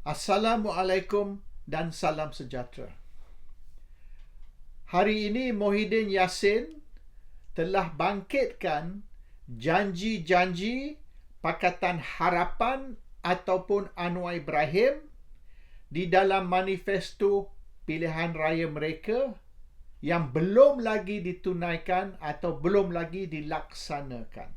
Assalamualaikum dan salam sejahtera. Hari ini Muhyiddin Yassin telah bangkitkan janji-janji Pakatan Harapan ataupun Anwar Ibrahim di dalam manifesto pilihan raya mereka yang belum lagi ditunaikan atau belum lagi dilaksanakan.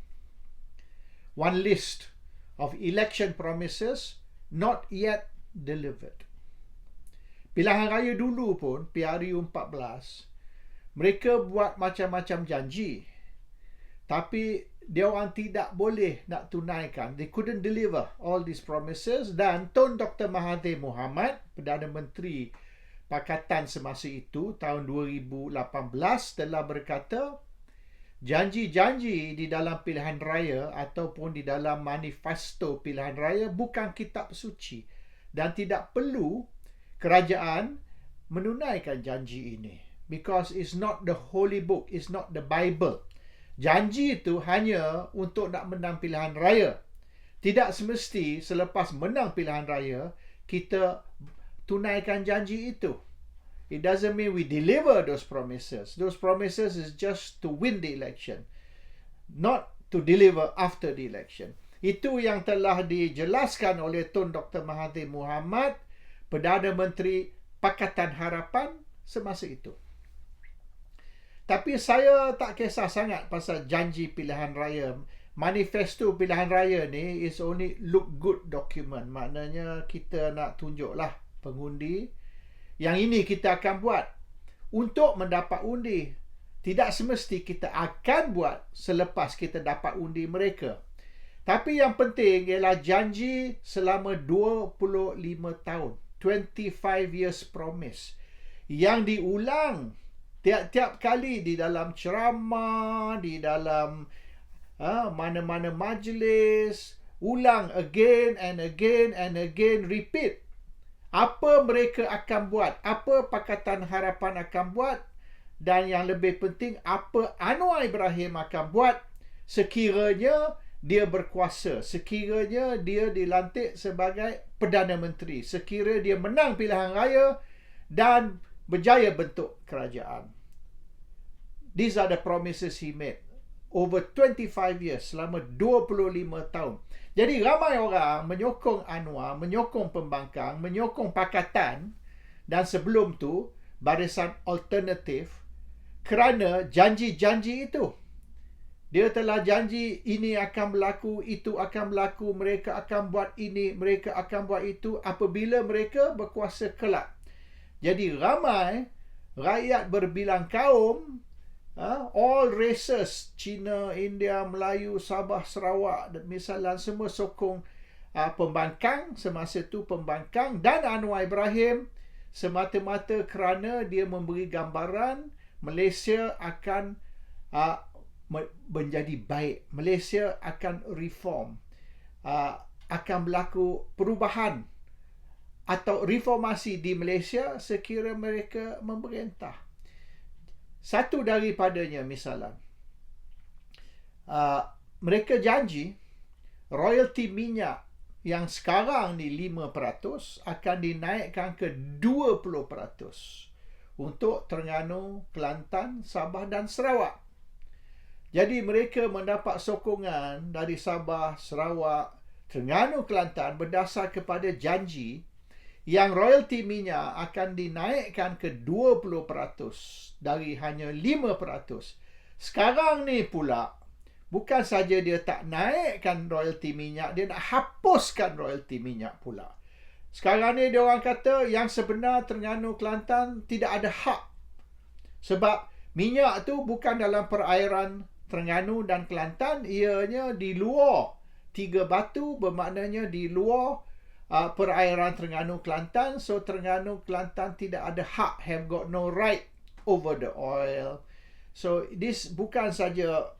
One list of election promises not yet delivered. Pilihan raya dulu pun, PRU 14, mereka buat macam-macam janji. Tapi dia orang tidak boleh nak tunaikan. They couldn't deliver all these promises. Dan Tun Dr. Mahathir Mohamad, Perdana Menteri Pakatan semasa itu, tahun 2018, telah berkata, janji-janji di dalam pilihan raya ataupun di dalam manifesto pilihan raya bukan kitab suci dan tidak perlu kerajaan menunaikan janji ini, because it's not the holy book, it's not the Bible. Janji itu hanya untuk nak menang pilihan raya. Tidak semesti selepas menang pilihan raya kita tunaikan janji itu. It doesn't mean we deliver those promises. Those promises is just to win the election, not to deliver after the election. Itu yang telah dijelaskan oleh Tun Dr. Mahathir Mohamad, Perdana Menteri Pakatan Harapan semasa itu. Tapi saya tak kisah sangat pasal janji pilihan raya. Manifesto pilihan raya ni is only look good document. Maknanya kita nak tunjuklah pengundi yang ini kita akan buat untuk mendapat undi. Tidak semesti kita akan buat selepas kita dapat undi mereka. Tapi yang penting ialah janji selama 25 tahun. 25 years promise. Yang diulang tiap-tiap kali di dalam ceramah, di dalam mana-mana majlis. Ulang again and again and again, repeat. Apa mereka akan buat, apa Pakatan Harapan akan buat, dan yang lebih penting, apa Anwar Ibrahim akan buat sekiranya dia berkuasa, sekiranya dia dilantik sebagai Perdana Menteri, sekiranya dia menang pilihan raya dan berjaya bentuk kerajaan. These are the promises he made over 25 years, selama 25 tahun. Jadi ramai orang menyokong Anwar, menyokong pembangkang, menyokong pakatan dan sebelum tu Barisan Alternatif kerana janji-janji itu. Dia telah janji ini akan berlaku, itu akan berlaku, mereka akan buat ini, mereka akan buat itu apabila mereka berkuasa kelak. Jadi ramai rakyat berbilang kaum, all races, Cina, India, Melayu, Sabah, Sarawak, misalnya semua sokong pembangkang semasa itu, pembangkang dan Anwar Ibrahim semata-mata kerana dia memberi gambaran Malaysia akan menjadi baik, Malaysia akan reform, akan berlaku perubahan atau reformasi di Malaysia sekiranya mereka memerintah. Satu daripadanya misalnya, mereka janji royalty minyak yang sekarang ni 5% akan dinaikkan ke 20% untuk Terengganu, Kelantan, Sabah dan Sarawak. Jadi mereka mendapat sokongan dari Sabah, Sarawak, Terengganu, Kelantan berdasar kepada janji yang royalty minyak akan dinaikkan ke 20% dari hanya 5%. Sekarang ni pula, bukan saja dia tak naikkan royalty minyak, dia nak hapuskan royalty minyak pula. Sekarang ni dia orang kata yang sebenar Terengganu, Kelantan tidak ada hak. Sebab minyak tu bukan dalam perairan Terengganu dan Kelantan, ianya di luar Tiga Batu, bermaknanya di luar perairan Terengganu, Kelantan. So Terengganu, Kelantan tidak ada hak, have got no right over the oil. So this bukan saja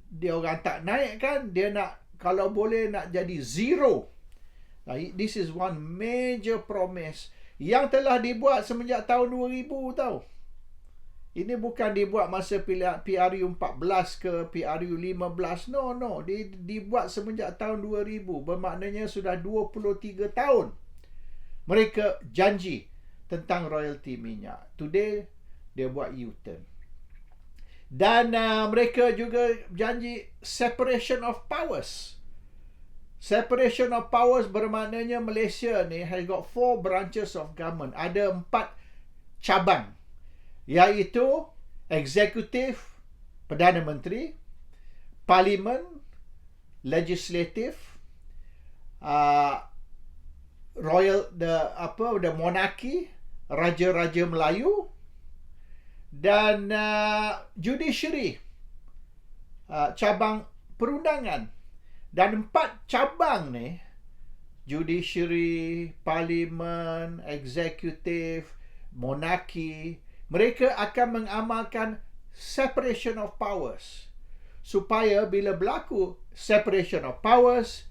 dia orang tak naikkan, dia nak, kalau boleh nak jadi zero. This is one major promise yang telah dibuat semenjak tahun 2000 tau. Ini bukan dibuat masa PRU 14 ke PRU 15. No. Dibuat semenjak tahun 2000. Bermaknanya sudah 23 tahun. Mereka janji tentang royalty minyak. Today, dia buat U-turn. Dan mereka juga janji separation of powers. Separation of powers bermaknanya Malaysia ni has got 4 branches of government. Ada 4 cabang, iaitu eksekutif, Perdana Menteri, Parlimen, legislatif, royal, the monarchy, Raja-Raja Melayu, dan judiciary, cabang perundangan. Dan 4 cabang ni, judiciary, parlimen, eksekutif, monarki, mereka akan mengamalkan separation of powers. Supaya bila berlaku separation of powers,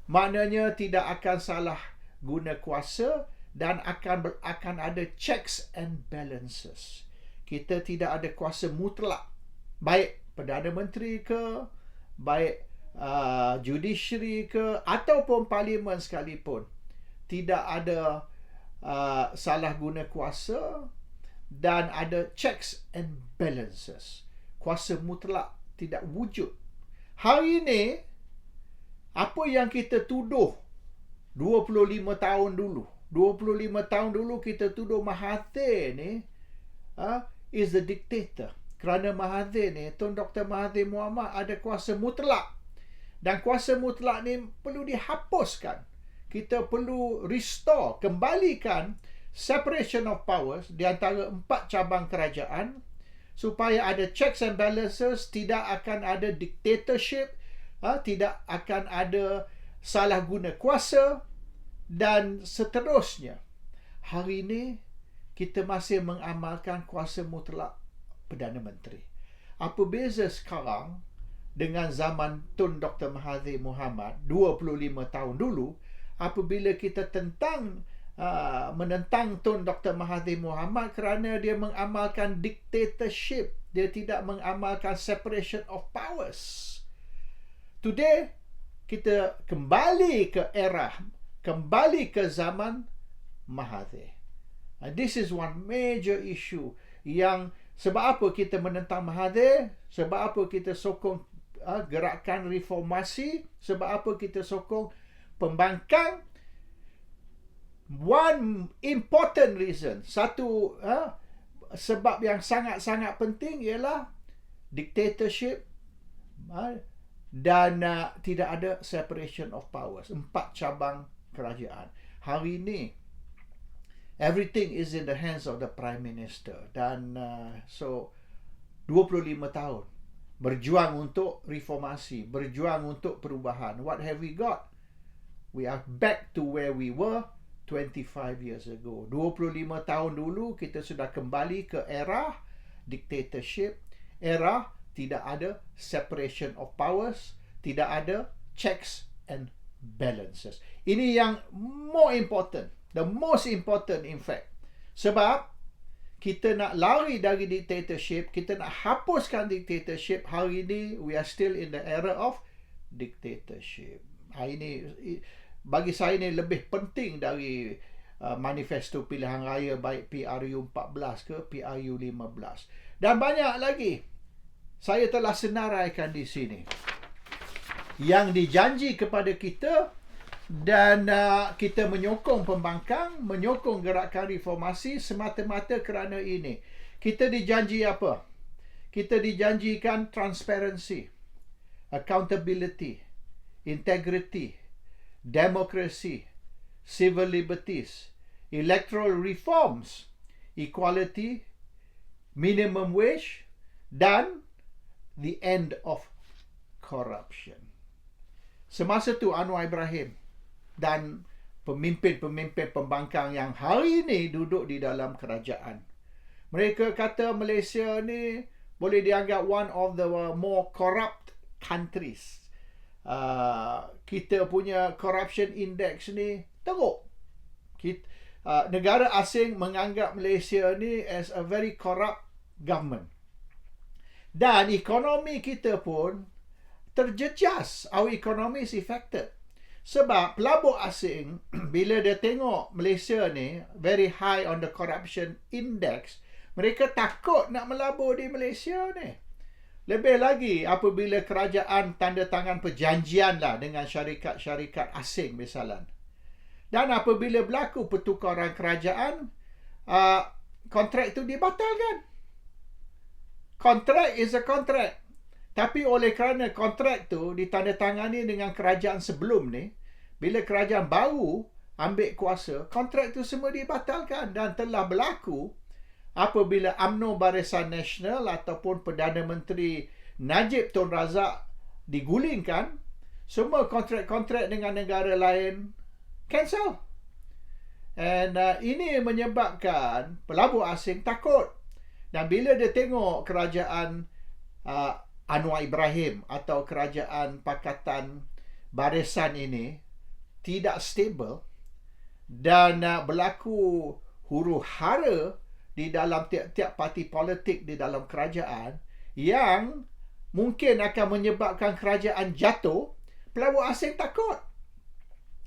maknanya tidak akan salah guna kuasa dan akan ada checks and balances. Kita tidak ada kuasa mutlak, baik Perdana Menteri ke, baik judiciary ke, ataupun parlimen sekalipun. Tidak ada salah guna kuasa dan ada checks and balances. Kuasa mutlak tidak wujud. Hari ini, apa yang kita tuduh 25 tahun dulu, 25 tahun dulu kita tuduh Mahathir ni is a dictator. Kerana Mahathir ni, Tun Dr. Mahathir Mohamad ada kuasa mutlak. Dan kuasa mutlak ni perlu dihapuskan. Kita perlu restore, kembalikan separation of powers di antara 4 cabang kerajaan supaya ada checks and balances, tidak akan ada dictatorship, tidak akan ada salah guna kuasa dan seterusnya. Hari ini kita masih mengamalkan kuasa mutlak Perdana Menteri. Apa beza sekarang dengan zaman Tun Dr. Mahathir Mohamad 25 tahun dulu, apabila kita menentang Tun Dr. Mahathir Mohamad kerana dia mengamalkan dictatorship, dia tidak mengamalkan separation of powers. Today, kita kembali ke era, kembali ke zaman Mahathir. This is one major issue yang sebab apa kita menentang Mahathir, sebab apa kita sokong gerakan reformasi, sebab apa kita sokong pembangkang. One important reason, satu sebab yang sangat-sangat penting ialah dictatorship dan tidak ada separation of powers. 4 cabang kerajaan. Hari ini everything is in the hands of the Prime Minister. Dan so 25 tahun berjuang untuk reformasi, berjuang untuk perubahan. What have we got? We are back to where we were 25 years ago. 25 tahun dulu kita sudah kembali ke era dictatorship, era tidak ada separation of powers, tidak ada checks and balances. Ini yang more important, the most important in fact. Sebab kita nak lari dari dictatorship, kita nak hapuskan dictatorship. Hari ini we are still in the era of dictatorship. Ini bagi saya ni lebih penting dari manifesto pilihan raya baik PRU 14 ke PRU 15. Dan banyak lagi saya telah senaraikan di sini yang dijanji kepada kita, dan kita menyokong pembangkang, menyokong gerakan reformasi semata-mata kerana ini. Kita dijanji apa? Kita dijanjikan transparansi, accountability, integrity, democracy, civil liberties, electoral reforms, equality, minimum wage, dan the end of corruption. Semasa tu Anwar Ibrahim dan pemimpin-pemimpin pembangkang yang hari ini duduk di dalam kerajaan, mereka kata Malaysia ni boleh dianggap one of the more corrupt countries. Kita punya corruption index ni teruk. Negara asing menganggap Malaysia ni as a very corrupt government. Dan ekonomi kita pun terjejas. Our economy is affected. Sebab pelabur asing, bila dia tengok Malaysia ni very high on the corruption index, mereka takut nak melabur di Malaysia ni. Lebih lagi apabila kerajaan tanda tangan perjanjian lah dengan syarikat-syarikat asing misalnya. Dan apabila berlaku pertukaran kerajaan, kontrak itu dibatalkan. Kontrak is a contract. Tapi oleh kerana kontrak tu ditandatangani dengan kerajaan sebelum ni, bila kerajaan baru ambil kuasa, kontrak tu semua dibatalkan dan telah berlaku apabila UMNO Barisan Nasional ataupun Perdana Menteri Najib Tun Razak digulingkan, semua kontrak-kontrak dengan negara lain cancel. And ini menyebabkan pelabur asing takut. Dan bila dia tengok kerajaan Anwar Ibrahim atau kerajaan Pakatan Barisan ini tidak stabil dan berlaku huru-hara di dalam tiap-tiap parti politik di dalam kerajaan yang mungkin akan menyebabkan kerajaan jatuh, pelabur asing takut.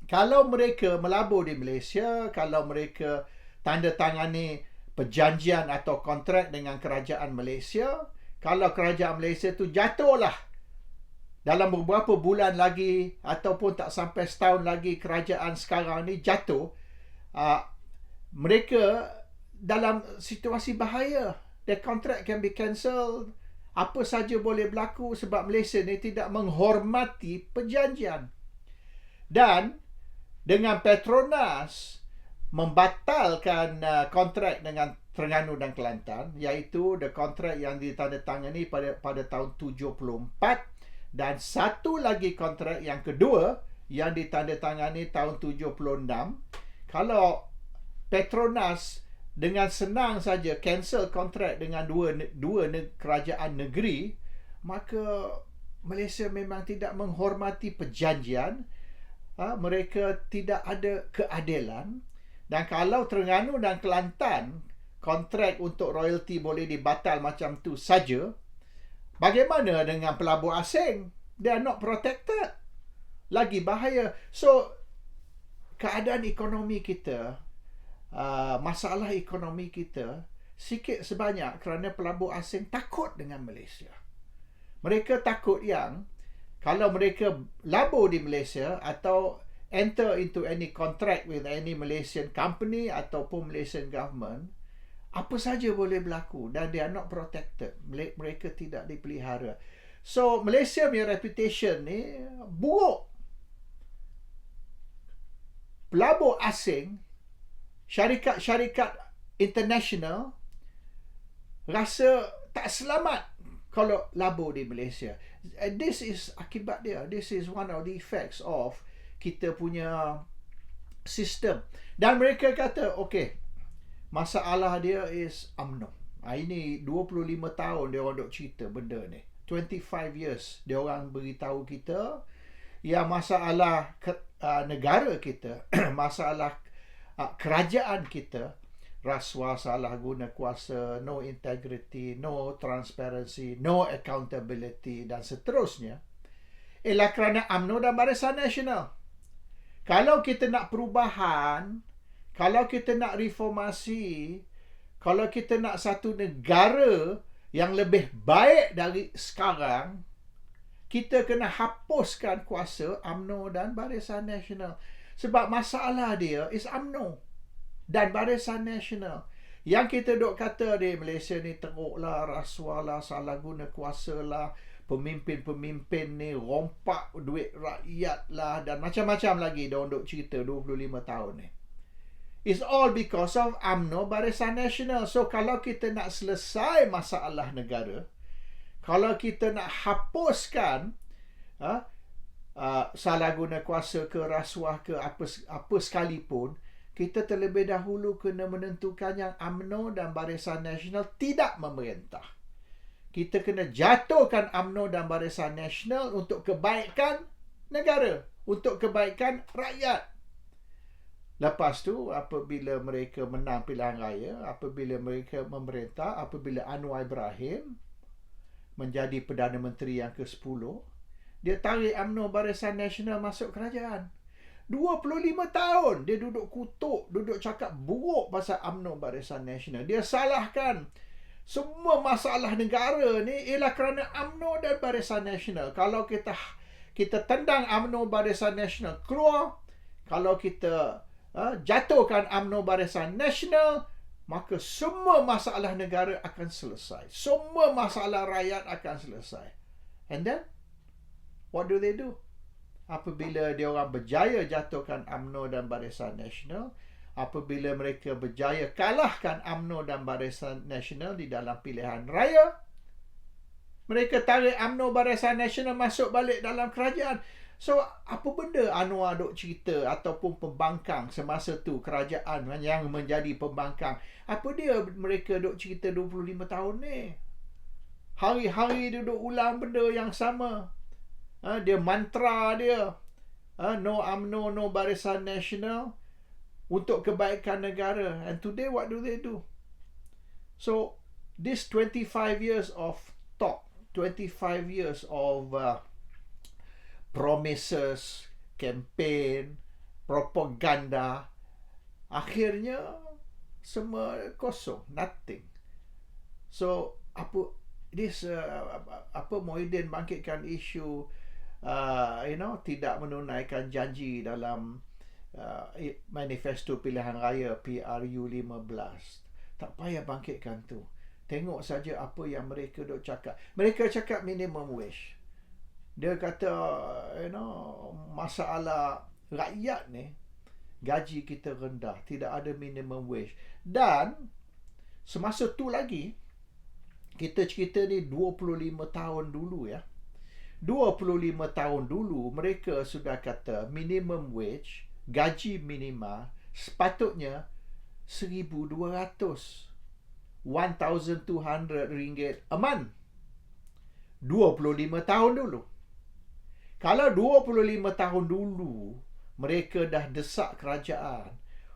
Kalau mereka melabur di Malaysia, kalau mereka tanda tangani perjanjian atau kontrak dengan kerajaan Malaysia, kalau kerajaan Malaysia tu jatuhlah dalam beberapa bulan lagi ataupun tak sampai setahun lagi kerajaan sekarang ni jatuh, mereka dalam situasi bahaya. Their contract can be cancelled. Apa saja boleh berlaku sebab Malaysia ni tidak menghormati perjanjian. Dan dengan Petronas membatalkan kontrak dengan Terengganu dan Kelantan, iaitu the kontrak yang ditandatangani pada tahun 74 dan satu lagi kontrak yang kedua yang ditandatangani tahun 76. Kalau Petronas dengan senang saja cancel kontrak dengan dua kerajaan negeri, maka Malaysia memang tidak menghormati perjanjian. Mereka tidak ada keadilan. Dan kalau Terengganu dan Kelantan kontrak untuk royalty boleh dibatal macam tu saja, bagaimana dengan pelabur asing? They are not protected. Lagi bahaya. So, keadaan ekonomi kita, masalah ekonomi kita, sikit sebanyak kerana pelabur asing takut dengan Malaysia. Mereka takut yang kalau mereka labur di Malaysia atau enter into any contract with any Malaysian company ataupun Malaysian government, apa saja boleh berlaku dan they are not protected. Mereka tidak dipelihara. So, Malaysia punya reputation ni buruk. Pelabur asing, syarikat-syarikat international rasa tak selamat kalau labur di Malaysia. This is akibat dia. This is one of the effects of kita punya sistem. Dan mereka kata, okay, masalah dia is UMNO. Ini 25 tahun dia orang duk cerita benda ni. 25 years dia orang beritahu kita yang masalah negara kita, masalah kerajaan kita, rasuah, salah guna kuasa, no integrity, no transparency, no accountability dan seterusnya, ialah kerana UMNO dan Barisan Nasional. Kalau kita nak perubahan, kalau kita nak reformasi, kalau kita nak satu negara yang lebih baik dari sekarang, kita kena hapuskan kuasa UMNO dan Barisan Nasional. Sebab masalah dia is UMNO dan Barisan Nasional. Yang kita duk kata di Malaysia ni teruk lah, rasuah lah, salah guna kuasa lah, pemimpin-pemimpin ni rompak duit rakyat lah dan macam-macam lagi dia duk cerita 25 tahun ni. It's all because of UMNO Barisan Nasional. So kalau kita nak selesai masalah negara, kalau kita nak hapuskan salah guna kuasa ke rasuah ke apa sekalipun, kita terlebih dahulu kena menentukan yang UMNO dan Barisan Nasional tidak memerintah. Kita kena jatuhkan UMNO dan Barisan Nasional untuk kebaikan negara, untuk kebaikan rakyat. Lepas tu, apabila mereka menang pilihan raya, apabila mereka memerintah, apabila Anwar Ibrahim menjadi Perdana Menteri yang ke-10, dia tarik UMNO Barisan Nasional masuk kerajaan. 25 tahun dia duduk kutuk, duduk cakap buruk pasal UMNO Barisan Nasional. Dia salahkan semua masalah negara ni ialah kerana UMNO dan Barisan Nasional. Kalau kita tendang UMNO Barisan Nasional keluar, kalau kita jatuhkan UMNO Barisan Nasional, maka semua masalah negara akan selesai. Semua masalah rakyat akan selesai. And then, what do they do? Apabila dia orang berjaya jatuhkan UMNO dan Barisan Nasional, apabila mereka berjaya kalahkan UMNO dan Barisan Nasional di dalam pilihan raya, mereka tarik UMNO Barisan Nasional masuk balik dalam kerajaan. So, apa benda Anwar duk cerita ataupun pembangkang semasa tu kerajaan yang menjadi pembangkang? Apa dia mereka duk cerita 25 tahun ni? Hari-hari duduk ulang benda yang sama. Dia mantra dia. No UMNO, no Barisan Nasional untuk kebaikan negara. And today what do they do? So, this 25 years of talk, 25 years of promises, campaign, propaganda, akhirnya semua kosong, nothing. So, Muhyiddin bangkitkan isu tidak menunaikan janji dalam manifesto pilihan raya PRU 15. Tak payah bangkitkan tu. Tengok saja apa yang mereka duk cakap. Mereka cakap minimum wage. Dia kata, masalah rakyat ni, gaji kita rendah, tidak ada minimum wage. Dan semasa tu lagi, kita cerita ni 25 tahun dulu ya. 25 tahun dulu mereka sudah kata minimum wage, gaji minima sepatutnya 1,200, 1,200 ringgit a month. 25 tahun dulu. Kalau 25 tahun dulu mereka dah desak kerajaan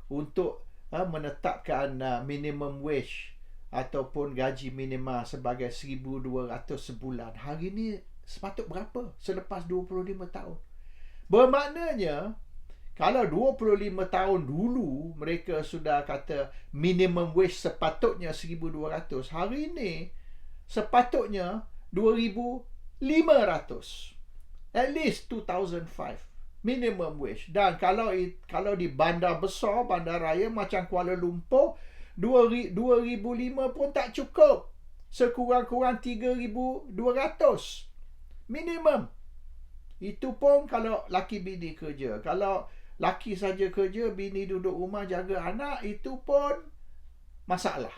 untuk menetapkan minimum wage ataupun gaji minima sebagai 1,200 sebulan, hari ni sepatut berapa selepas 25 tahun? Bermaknanya kalau 25 tahun dulu mereka sudah kata minimum wage sepatutnya 1,200, hari ini sepatutnya 2,500. At least 2,005 minimum wage. Dan kalau di bandar besar, bandar raya macam Kuala Lumpur, 2,500 pun tak cukup. Sekurang-kurang 3,200 minimum. Itu pun kalau laki bini kerja. Kalau laki saja kerja, bini duduk rumah jaga anak, itu pun masalah.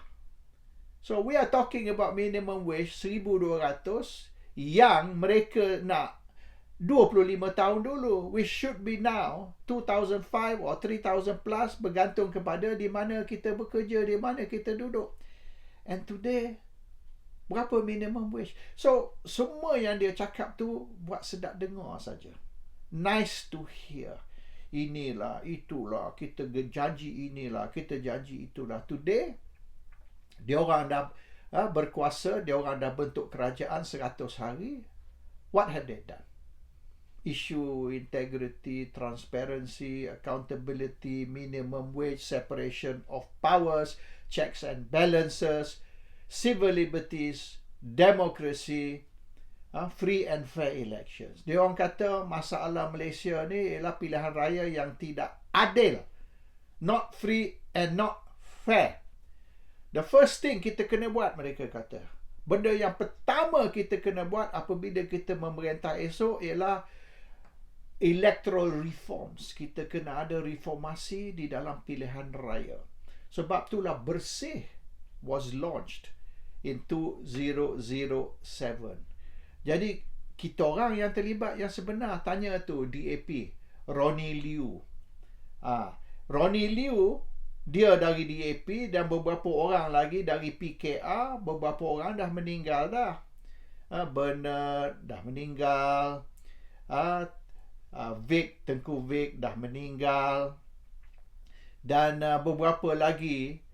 So we are talking about minimum wage 1,200 yang mereka nak 25 tahun dulu. We should be now 2,005 or 3,000 plus, bergantung kepada di mana kita bekerja, di mana kita duduk. And today, berapa minimum wage? So, semua yang dia cakap tu buat sedap dengar saja. Nice to hear. Inilah, itulah, kita janji inilah, kita janji itulah. Today, dia orang dah berkuasa, dia orang dah bentuk kerajaan 100 hari. What have they done? Issue integrity, transparency, accountability, minimum wage, separation of powers, checks and balances, civil liberties, democracy, free and fair elections. Dia orang kata masalah Malaysia ni ialah pilihan raya yang tidak adil, not free and not fair. The first thing kita kena buat, mereka kata, benda yang pertama kita kena buat apabila kita memerintah esok ialah electoral reforms. Kita kena ada reformasi di dalam pilihan raya. Sebab itulah Bersih was launched in 2007. Jadi kita orang yang terlibat yang sebenar, tanya tu DAP, Ronnie Liu. Ronnie Liu, dia dari DAP dan beberapa orang lagi dari PKR, beberapa orang dah meninggal dah. Bernard dah meninggal. Tengku Vic dah meninggal. Dan beberapa lagi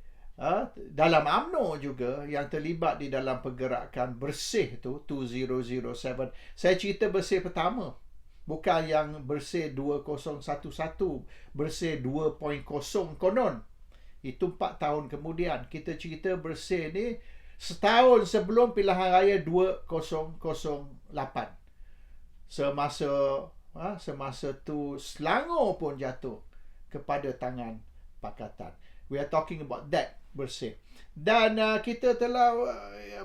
dalam UMNO juga yang terlibat di dalam pergerakan Bersih tu 2007. Saya cerita Bersih pertama. Bukan yang bersih 2011, bersih 2.0 konon. Itu 4 tahun kemudian. Kita cerita bersih ni setahun sebelum pilihan raya 2008. Semasa tu Selangor pun jatuh kepada tangan Pakatan. We are talking about that bersih. Dan kita telah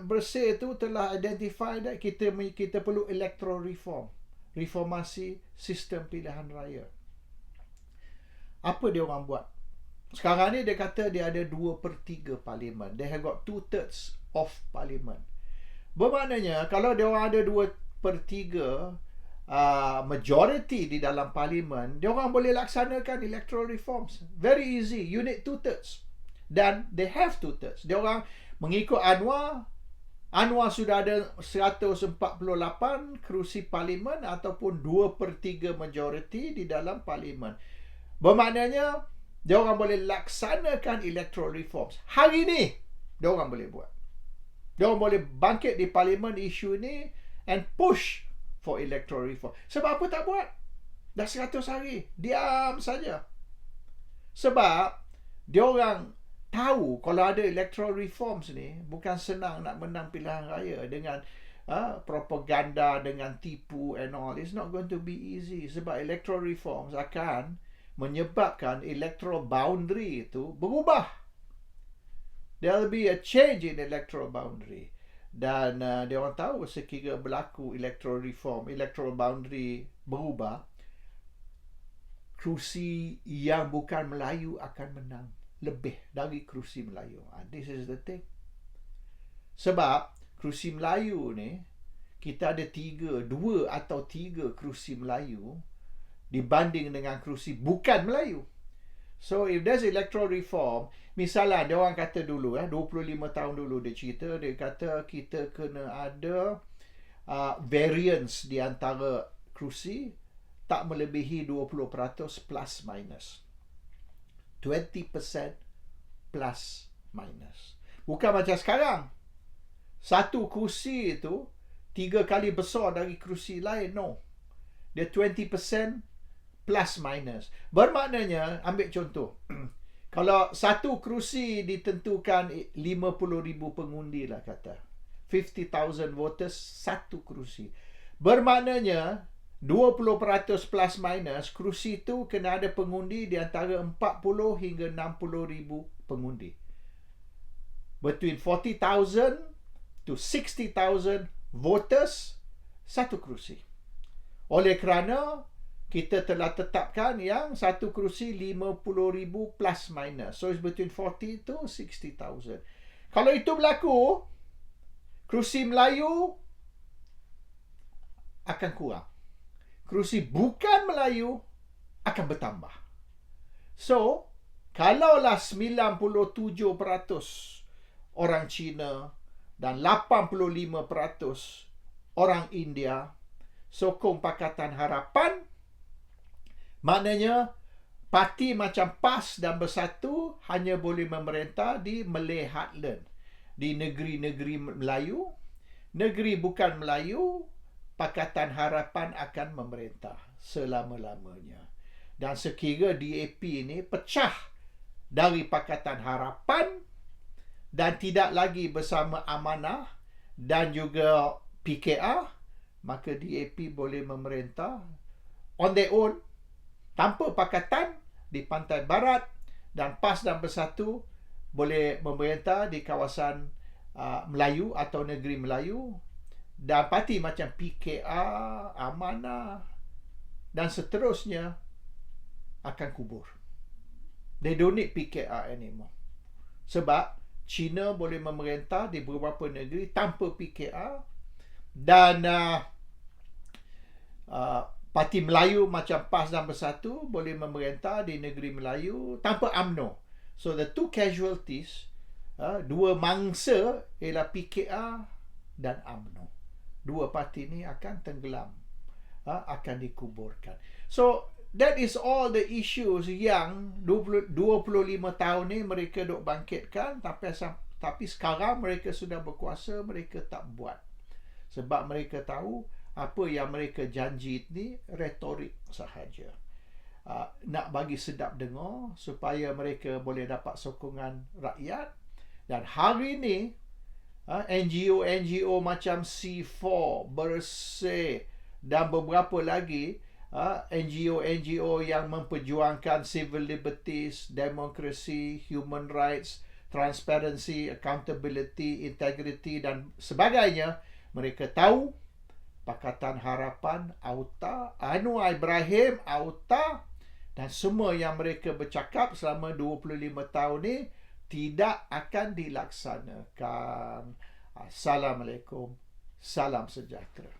bersih tu telah identify that kita perlu electoral reform. Reformasi sistem pilihan raya. Apa dia orang buat? Sekarang ni dia kata dia ada 2/3 parlimen. They have got 2/3 of parlimen. Bermaknanya kalau dia orang ada 2/3 majority di dalam parlimen, dia orang boleh laksanakan electoral reforms. Very easy. You need 2/3. Dan they have 2/3. Dia orang mengikut Anwar sudah ada 148 kerusi parlimen ataupun 2/3 majority di dalam parlimen. Bermaknanya dia orang boleh laksanakan electoral reforms. Hari ni dia orang boleh buat. Dia orang boleh bangkit di parlimen isu ni and push for electoral reform. Sebab apa tak buat? Dah 100 hari. Diam saja. Sebab dia orang tahu kalau ada electoral reforms ni bukan senang nak menang pilihan raya dengan propaganda, dengan tipu and all. It's not going to be easy. Sebab electoral reforms akan menyebabkan electoral boundary itu berubah. There will be a change in electoral boundary. Dan dia orang tahu sekiranya berlaku electoral reform, electoral boundary berubah, kerusi yang bukan Melayu akan menang lebih dari kerusi Melayu. This is the thing. Sebab kerusi Melayu ni, kita ada 2 atau 3 kerusi Melayu dibanding dengan kerusi bukan Melayu. So if there's electoral reform, misalnya dia orang kata dulu 25 tahun dulu dia cerita, dia kata kita kena ada variance di antara kerusi tak melebihi 20% plus minus. 20% plus minus. Bukan macam sekarang. Satu kerusi itu 3 kali besar dari kerusi lain. No. Dia 20% plus minus. Bermaknanya, ambil contoh. Kalau satu kerusi ditentukan 50,000 pengundi lah kata. 50,000 voters, satu kerusi. Bermaknanya 20% plus minus, kerusi itu kena ada pengundi di antara 40 hingga 60,000 pengundi. Between 40,000 to 60,000 voters, satu kerusi. Oleh kerana kita telah tetapkan yang satu kerusi 50,000 plus minus. So it's between 40 to 60,000. Kalau itu berlaku, kerusi Melayu akan kurang. Kerusi bukan Melayu akan bertambah. So, kalaulah 97% orang Cina dan 85% orang India sokong Pakatan Harapan, maknanya parti macam PAS dan Bersatu hanya boleh memerintah di Malay Heartland, di negeri-negeri Melayu. Negeri bukan Melayu, Pakatan Harapan akan memerintah selama-lamanya. Dan sekira DAP ini pecah dari Pakatan Harapan dan tidak lagi bersama Amanah dan juga PKR, maka DAP boleh memerintah on their own, tanpa pakatan di pantai barat, dan PAS dan Bersatu boleh memerintah di kawasan Melayu atau negeri Melayu. Dan parti macam PKR, Amanah dan seterusnya akan kubur. They don't need PKR anymore. Sebab China boleh memerintah di beberapa negeri tanpa PKR, dan parti Melayu macam PAS dan Bersatu boleh memerintah di negeri Melayu tanpa UMNO. So the two casualties, dua mangsa ialah PKR dan UMNO. Dua parti ni akan tenggelam, akan dikuburkan. So that is all the issues yang 25 tahun ni mereka duk bangkitkan, tapi sekarang mereka sudah berkuasa, mereka tak buat. Sebab mereka tahu apa yang mereka janji ni retorik sahaja. Nak bagi sedap dengar supaya mereka boleh dapat sokongan rakyat. Dan hari ni NGO macam C4, Bersih dan beberapa lagi NGO yang memperjuangkan civil liberties, demokrasi, human rights, transparency, accountability, integrity dan sebagainya, mereka tahu Pakatan Harapan, AUTA, Anwar Ibrahim, AUTA dan semua yang mereka bercakap selama 25 tahun ni tidak akan dilaksanakan. Assalamualaikum. Salam sejahtera.